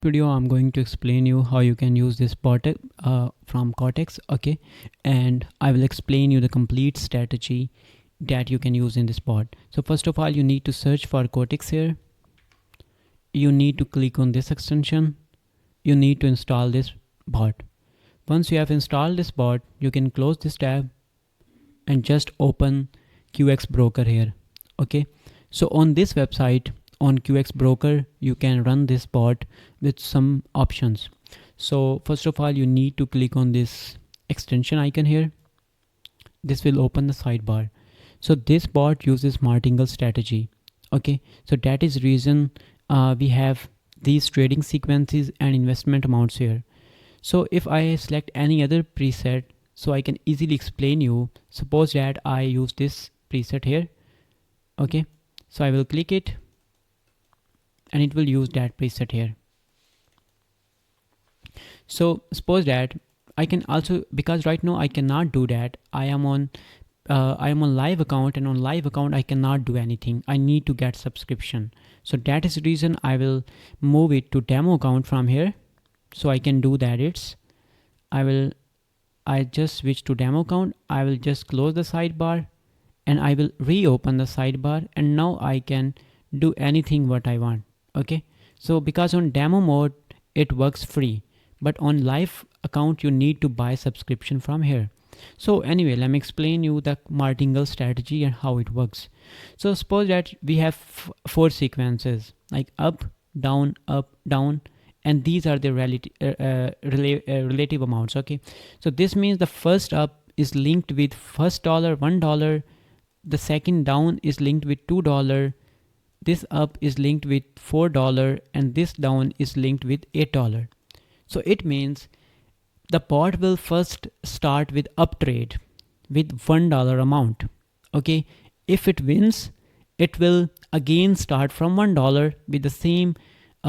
Video I'm going to explain you how you can use this bot from QUOTEX. Okay, and I will explain you the complete strategy that you can use in this bot. So first of all, you need to search for QUOTEX here. You need to click on this extension. You need to install this bot. Once you have installed this bot, you can close this tab and just open QX broker here. Okay, so on this website, on QX broker, you can run this bot with some options. So first of all, you need to click on this extension icon here. This will open the sidebar. So this bot uses Martingale strategy. Okay, so that is reason we have these trading sequences and investment amounts here. So if I select any other preset, so I can easily explain you. Suppose that I use this preset here. Okay, so I will click it and it will use that preset here. So suppose that I can also, because right now I cannot do that. I am on live account, and on live account I cannot do anything. I need to get subscription. So that is the reason I will move it to demo account from here. So I can do that. I just switch to demo account. I will just close the sidebar and I will reopen the sidebar, and now I can do anything what I want. Okay, so because on demo mode it works free, but on live account you need to buy subscription from here. So anyway, let me explain you the Martingale strategy and how it works. So suppose that we have four sequences like up, down, and these are the relative amounts. Okay, so this means the first up is linked with first dollar, $1. The second down is linked with $2. This up is linked with $4, and this down is linked with $8. So it means the bot will first start with up trade with $1 amount. Okay, if it wins, it will again start from $1 with the same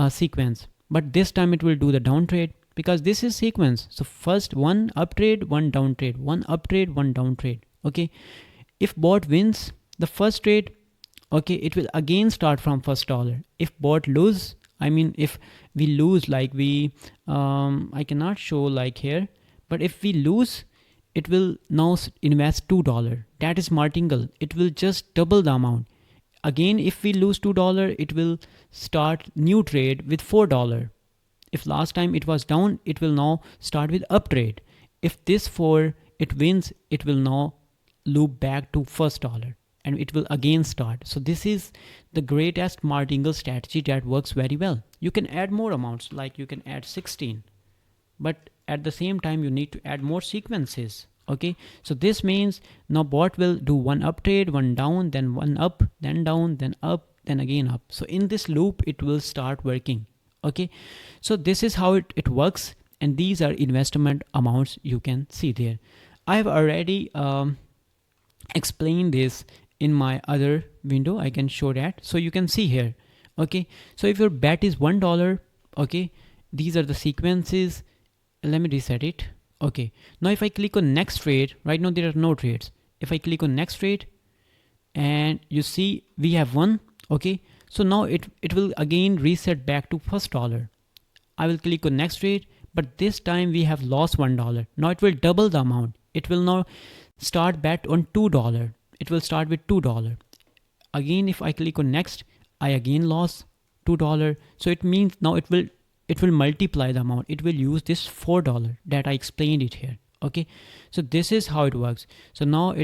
sequence, but this time it will do the down trade because this is sequence. So first one up trade, one down trade, one up trade, one down trade. Okay, if bot wins the first trade, okay, it will again start from first dollar. If bot lose, I mean if we lose, like we I cannot show like here, but if we lose, it will now invest $2. That is Martingale. It will just double the amount. Again, if we lose $2, it will start new trade with $4. If last time it was down, it will now start with up trade. If this 4 it wins, it will now loop back to first dollar and it will again start. So this is the greatest Martingale strategy that works very well. You can add more amounts, like you can add 16, but at the same time you need to add more sequences. Okay, so this means now bot will do one up trade, one down, then one up, then down, then up, then again up. So in this loop it will start working. Okay, so this is how it works, and these are investment amounts you can see there. I have already explained this in my other window. I can show that, so you can see here. Okay, so if your bet is $1, okay, these are the sequences. Let me reset it. Okay, now if I click on next trade, right now there are no trades. If I click on next trade, and you see we have one. Okay, so now it will again reset back to first dollar. I will click on next trade, but this time we have lost $1. Now it will double the amount. It will now start bet on $2. It will start with $2. Again, if I click on next, I again lost $2. So it means now it will multiply the amount. It will use this $4 that I explained it here. Okay, so this is how it works. So now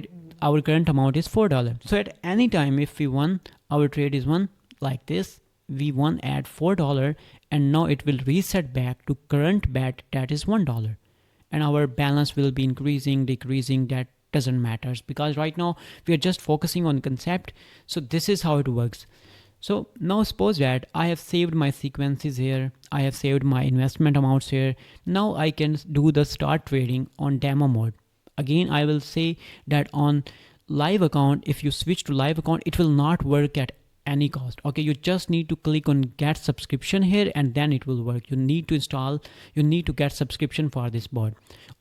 our current amount is $4. So at any time if we won, our trade is won like this, we won at $4, and now it will reset back to current bet, that is $1, and our balance will be increasing, decreasing. That doesn't matter because right now we are just focusing on concept. So this is how it works. So now suppose that I have saved my sequences here, I have saved my investment amounts here. Now I can do the start trading on demo mode. Again, I will say that on live account, if you switch to live account, it will not work at any cost. Okay, you just need to click on get subscription here and then it will work. You need to install, you need to get subscription for this bot.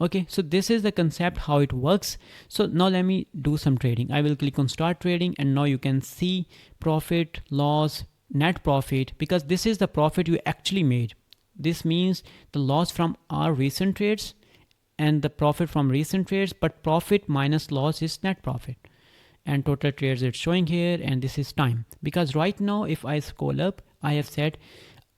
Okay, so this is the concept how it works. So now let me do some trading. I will click on start trading, and now you can see profit, loss, net profit, because this is the profit you actually made. This means the loss from our recent trades and the profit from recent trades, but profit minus loss is net profit. And total trades it's showing here, and this is time. Because right now if I scroll up, I have said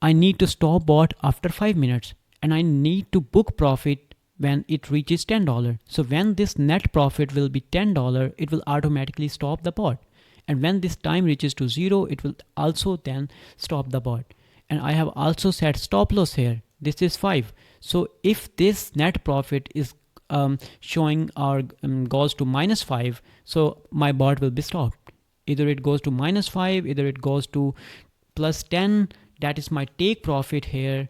I need to stop bot after 5 minutes, and I need to book profit when it reaches $10. So when this net profit will be $10, it will automatically stop the bot. And when this time reaches to 0, it will also then stop the bot. And I have also set stop loss here. This is 5. So if this net profit is showing or goes to -5, so my bot will be stopped. Either it goes to -5, either it goes to +10, that is my take profit here,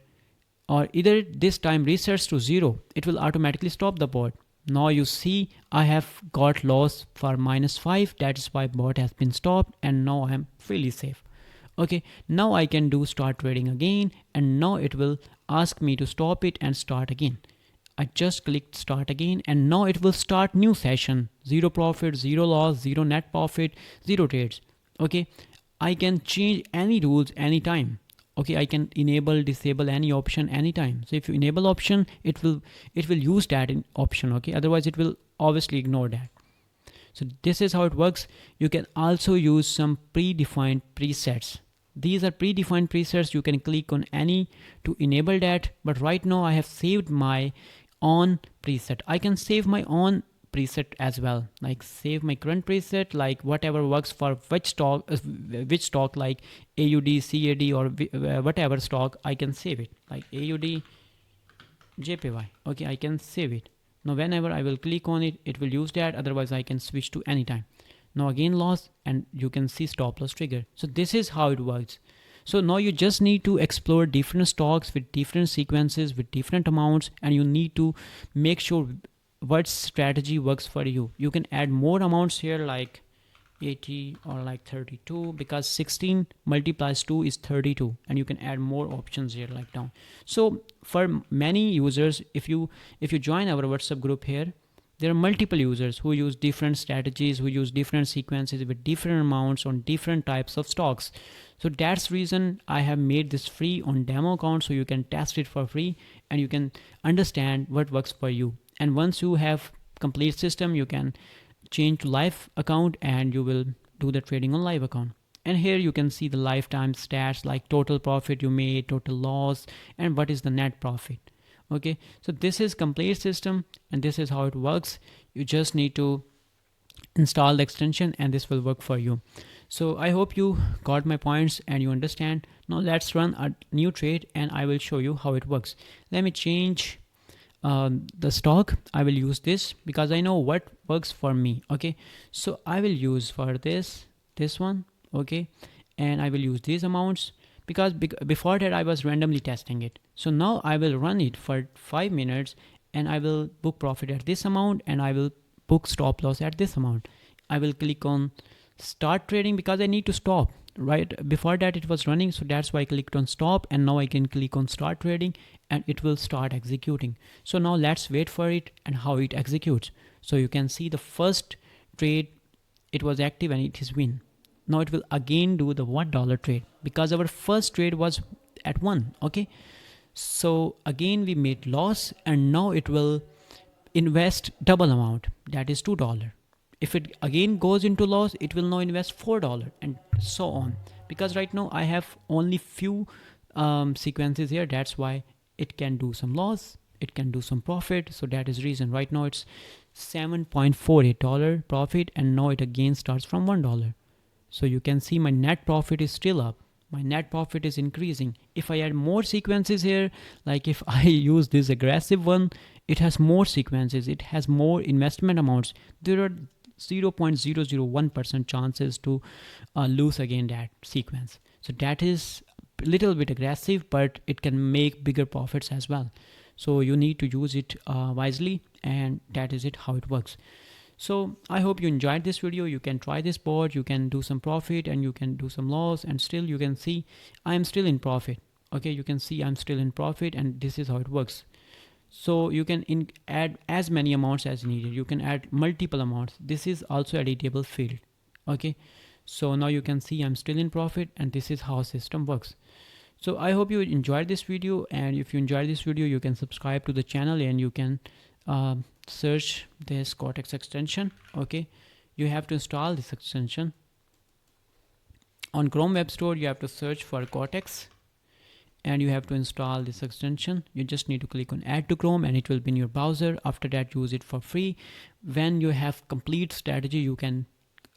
or either this time resets to 0, it will automatically stop the bot. Now you see I have got loss for -5, that is why bot has been stopped, and now I am fully safe. Okay, now I can do start trading again, and now it will ask me to stop it and start again. I just clicked start again, and now it will start new session. 0 profit, 0 loss, 0 net profit, 0 trades. Okay, I can change any rules anytime. Okay, I can enable, disable any option anytime. So if you enable option, it will use that in option. Okay, otherwise it will obviously ignore that. So this is how it works. You can also use some predefined presets. These are predefined presets. You can click on any to enable that, but right now I have saved my on preset. I can save my on preset as well, like save my current preset, like whatever works for which stock, like AUD, CAD, or whatever stock, I can save it, like AUD, JPY. Okay, I can save it. Now whenever I will click on it, it will use that. Otherwise I can switch to anytime. Now again loss, and you can see stop loss trigger. So this is how it works. So now you just need to explore different stocks with different sequences, with different amounts, and you need to make sure what strategy works for you. You can add more amounts here, like 80 or like 32, because 16 multiplies 2 is 32, and you can add more options here like down. So for many users, if you join our WhatsApp group here, there are multiple users who use different strategies, who use different sequences with different amounts on different types of stocks. So that's the reason I have made this free on demo account, so you can test it for free and you can understand what works for you. And once you have complete system, you can change to live account and you will do the trading on live account. And here you can see the lifetime stats, like total profit you made, total loss, and what is the net profit. Okay, so this is complete system and this is how it works. You just need to install the extension and this will work for you. So I hope you got my points and you understand. Now let's run a new trade and I will show you how it works. Let me change the stock. I will use this because I know what works for me. Okay, so I will use for this one. Okay, and I will use these amounts because before that I was randomly testing it. So now I will run it for 5 minutes and I will book profit at this amount and I will book stop loss at this amount. I will click on start trading because I need to stop. Right before that it was running, so that's why I clicked on stop, and now I can click on start trading and it will start executing. So now let's wait for it and how it executes. So you can see the first trade, it was active and it is win. Now it will again do the $1 trade because our first trade was at 1. Okay, so again we made loss and now it will invest double amount, that is $2. If it again goes into loss, it will now invest $4 and so on. Because right now I have only few sequences here, that's why it can do some loss, it can do some profit. So that is reason right now it's $7.48 profit and now it again starts from $1. So you can see my net profit is still up. My net profit is increasing. If I add more sequences here, like if I use this aggressive one, it has more sequences, it has more investment amounts. There are 0.001% chances to lose again that sequence. So that is a little bit aggressive, but it can make bigger profits as well. So you need to use it wisely, and that is it how it works. So I hope you enjoyed this video. You can try this board, you can do some profit and you can do some loss, and still you can see I am still in profit. Okay, you can see I'm still in profit, and this is how it works. So you can add as many amounts as needed. You can add multiple amounts. This is also editable field. Okay, so now you can see I'm still in profit, and this is how system works. So I hope you enjoyed this video, and if you enjoyed this video, you can subscribe to the channel and you can search this QUOTEX extension. Okay, you have to install this extension on Chrome Web Store. You have to search for QUOTEX and you have to install this extension. You just need to click on add to Chrome and it will be in your browser. After that, use it for free. When you have complete strategy, you can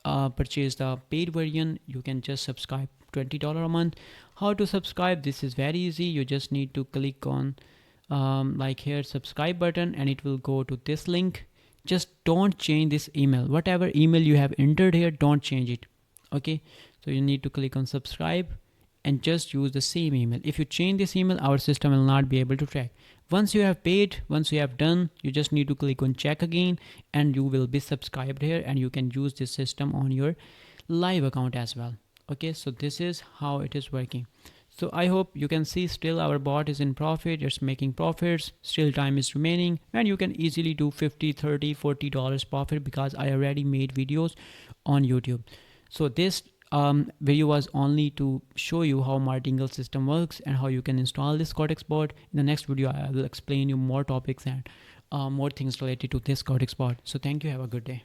purchase the paid version. You can just subscribe $20 a month. How to subscribe? This is very easy. You just need to click on like here subscribe button and it will go to this link. Just don't change this email. Whatever email you have entered here, don't change it. Okay, so you need to click on subscribe and just use the same email. If you change this email, our system will not be able to track. Once you have paid, once you have done, you just need to click on check again and you will be subscribed here and you can use this system on your live account as well. Okay, so this is how it is working. So I hope you can see still our bot is in profit. It's making profits, still time is remaining, and you can easily do $50, $30, $40 profit because I already made videos on YouTube. So this video was only to show you how Martingale system works and how you can install this QUOTEX board. In the next video, I will explain you more topics and more things related to this QUOTEX board. So thank you. Have a good day.